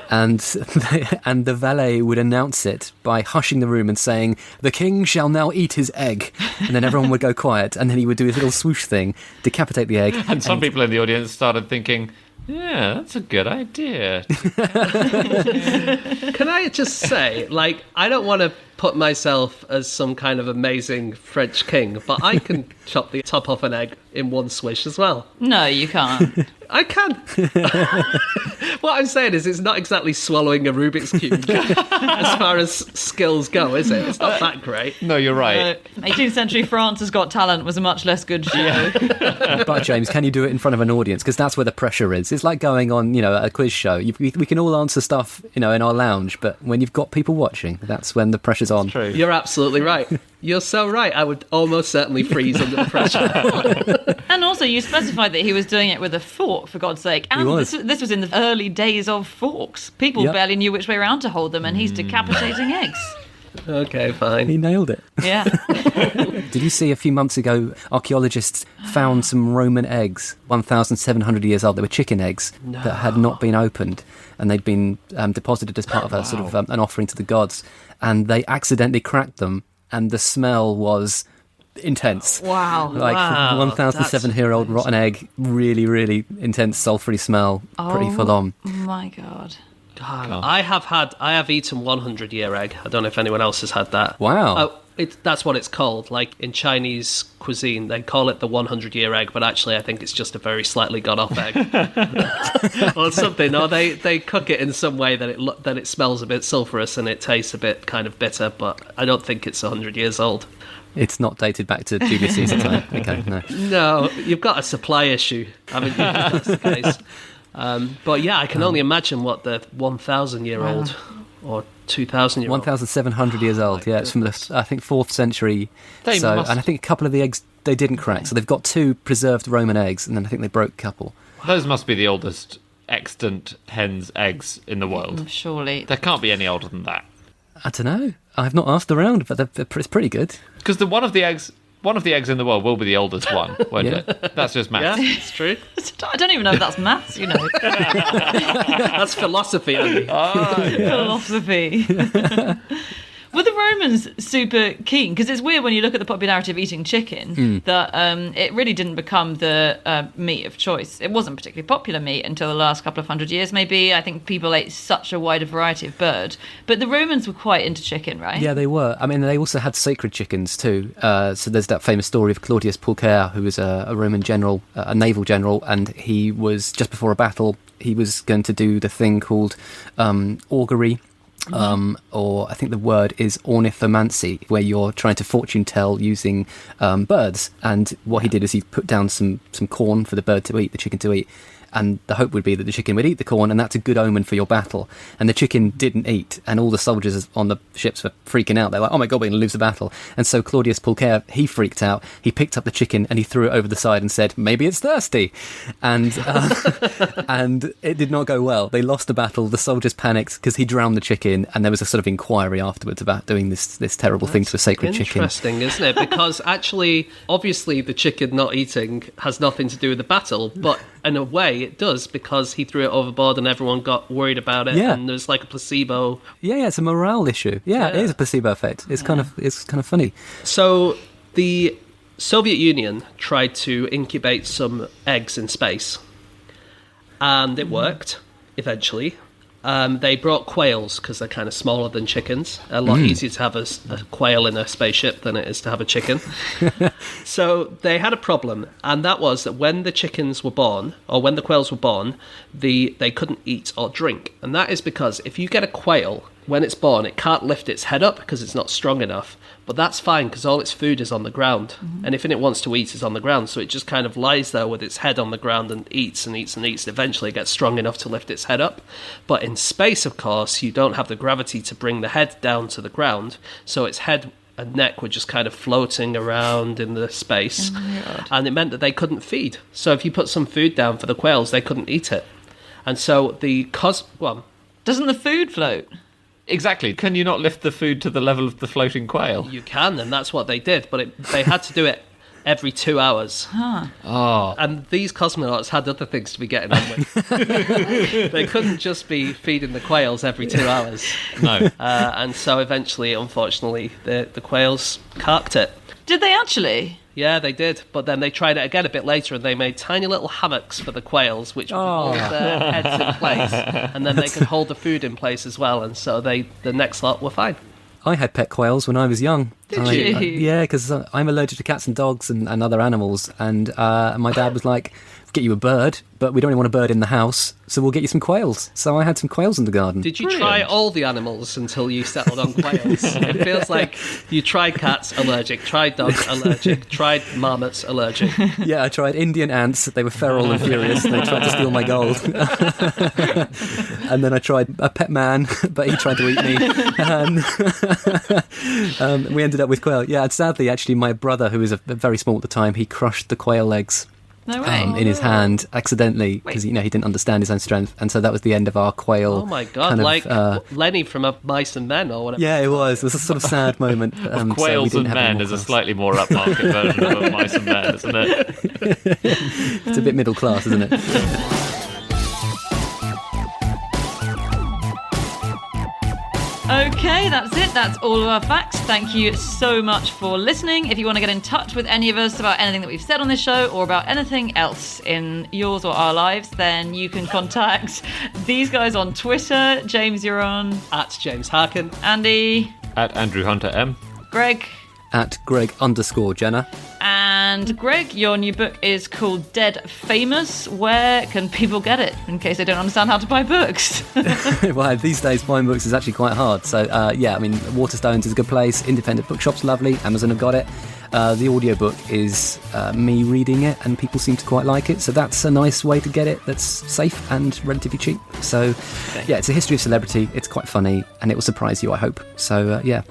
and the valet would announce it by hushing the room and saying, "The king shall now eat his egg," and then everyone would go quiet, and then he would do his little swoosh thing, decapitate the egg. And some people in the audience started thinking, yeah, that's a good idea. Can I just say, I don't want to put myself as some kind of amazing French king, but I can chop the top off an egg in one swish as well. No, you can't. I can. What I'm saying is it's not exactly swallowing a Rubik's Cube as far as skills go, is it? It's not that great. No, you're right. 18th century France's Got Talent was a much less good show. But James, can you do it in front of an audience? Because that's where the pressure is. It's like going on, a quiz show. We can all answer stuff, in our lounge, but when you've got people watching, that's when the pressure's on. True. You're absolutely right. You're so right. I would almost certainly freeze under the pressure. And also, you specified that he was doing it with a fork, for God's sake. And this was in the early days of forks. People barely knew which way around to hold them, and he's decapitating eggs. Okay, fine. He nailed it. Yeah. Did you see a few months ago, archaeologists found some Roman eggs, 1,700 years old? They were chicken eggs that had not been opened, and they'd been deposited as part of a sort of an offering to the gods, and they accidentally cracked them, and the smell was intense. Wow. 1,700-year-old rotten egg, really, really intense sulphury smell, pretty full on. My God. I have eaten 100-year egg. I don't know if anyone else has had that. Wow. That's what it's called. Like in Chinese cuisine, they call it the 100-year egg, but actually I think it's just a very slightly gone-off egg. Or something. Or they cook it in some way that it smells a bit sulphurous and it tastes a bit kind of bitter, but I don't think it's 100 years old. It's not dated back to Julius Caesar time. Okay, no. No, you've got a supply issue, haven't you, if that's the case. But yeah, I can only imagine what the 1,000-year-old or 2,000-year-old... 1,700 years old, yeah. It's from the, I think, 4th century. And I think a couple of the eggs, they didn't crack. So they've got 2 preserved Roman eggs, and then I think they broke a couple. Those must be the oldest extant hen's eggs in the world. Surely. There can't be any older than that. I don't know. I've not asked around, but it's pretty good. Because one of the eggs in the world will be the oldest one, won't it? That's just maths. Yeah, it's true. I don't even know if that's maths, That's philosophy, Andy. Philosophy. Were the Romans super keen? Because it's weird when you look at the popularity of eating chicken that it really didn't become the meat of choice. It wasn't particularly popular meat until the last couple of hundred years, maybe. I think people ate such a wider variety of bird. But the Romans were quite into chicken, right? Yeah, they were. I mean, they also had sacred chickens too. So there's that famous story of Claudius Pulcher, who was a Roman general, a naval general, and he was, just before a battle, he was going to do the thing called augury. Or I think the word is ornithomancy, where you're trying to fortune tell using birds. And what he did is he put down some corn for the bird to eat, the chicken to eat. And the hope would be that the chicken would eat the corn, and that's a good omen for your battle. And the chicken didn't eat, and all the soldiers on the ships were freaking out. They're like, oh my God, we're going to lose the battle. And so Claudius Pulcher, he freaked out. He picked up the chicken and he threw it over the side and said, maybe it's thirsty. And and it did not go well. They lost the battle. The soldiers panicked because he drowned the chicken, and there was a sort of inquiry afterwards about doing this terrible thing to a sacred chicken. Interesting, isn't it? Because actually, obviously, the chicken not eating has nothing to do with the battle, but in a way it does, because he threw it overboard and everyone got worried about it, and there's like a placebo. Yeah, it's a morale issue. Yeah, it is a placebo effect. It's kind of funny. So the Soviet Union tried to incubate some eggs in space, and it worked eventually. They brought quails because they're kind of smaller than chickens. A lot easier to have a quail in a spaceship than it is to have a chicken. So they had a problem, and that was that when the chickens were born, or when the quails were born, they couldn't eat or drink. And that is because if you get a quail when it's born, it can't lift its head up because it's not strong enough. But that's fine because all its food is on the ground. Anything it wants to eat is on the ground. So it just kind of lies there with its head on the ground and eats and eats and eats. Eventually it gets strong enough to lift its head up. But in space, of course, you don't have the gravity to bring the head down to the ground. So its head and neck were just kind of floating around in the space. And it meant that they couldn't feed. So if you put some food down for the quails, they couldn't eat it. And so Doesn't the food float? Exactly. Can you not lift the food to the level of the floating quail? you can, and that's what they did. But they had to do it every 2 hours. Oh. And these cosmonauts had other things to be getting on with. They couldn't just be feeding the quails every 2 hours. No. And so eventually, unfortunately, the quails carked it. Did they actually? Yeah, they did. But then they tried it again a bit later, and they made tiny little hammocks for the quails, which would hold their heads in place. And then they could hold the food in place as well. And so the next lot were fine. I had pet quails when I was young. Did you? Yeah, because I'm allergic to cats and dogs and other animals. And my dad was like, get you a bird, but we don't really want a bird in the house, so we'll get you some quails. So I had some quails in the garden. Did you Brilliant. try all the animals until you settled on quails? It feels like you tried cats, allergic, tried dogs, allergic, tried marmots, allergic. Yeah, I tried Indian ants. They were feral and furious. And they tried to steal my gold. And then I tried a pet man, but he tried to eat me. And we ended up with quail. Yeah, and sadly, actually, my brother, who was very small at the time, he crushed the quail eggs. No way. In his hand accidentally because he didn't understand his own strength, and so that was the end of our quail. Oh my god! kind of, Like Lenny from Mice and Men or whatever. Yeah, it was. It was a sort of sad moment. So we Quails didn't and have any Men more is a quails. slightly more upmarket version of a Mice and Men, isn't it? It's a bit middle class, isn't it? Okay, that's it. That's all of our facts. Thank you so much for listening. If you want to get in touch with any of us about anything that we've said on this show or about anything else in yours or our lives, then you can contact these guys on Twitter. James, you're on. At James Harkin. Andy. At Andrew Hunter M. Greg. At Greg_Jenner. And Greg, your new book is called Dead Famous. Where can people get it, in case they don't understand how to buy books? Well, these days buying books is actually quite hard. So, yeah, I mean, Waterstones is a good place. Independent bookshop's lovely. Amazon have got it. The audiobook is me reading it, and people seem to quite like it. So that's a nice way to get it that's safe and relatively cheap. So, yeah, it's a history of celebrity. It's quite funny, and it will surprise you, I hope. So, yeah.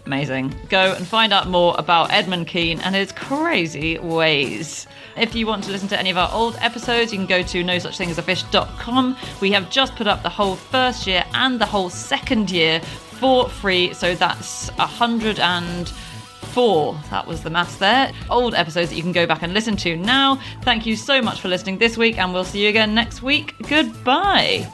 Amazing. Go and find out more about Edmund Kean and his crazy ways. If you want to listen to any of our old episodes, you can go to nosuchthingasafish.com. We have just put up the whole first year and the whole second year for free. So that's 104. That was the maths there. Old episodes that you can go back and listen to now. Thank you so much for listening this week, and we'll see you again next week. Goodbye.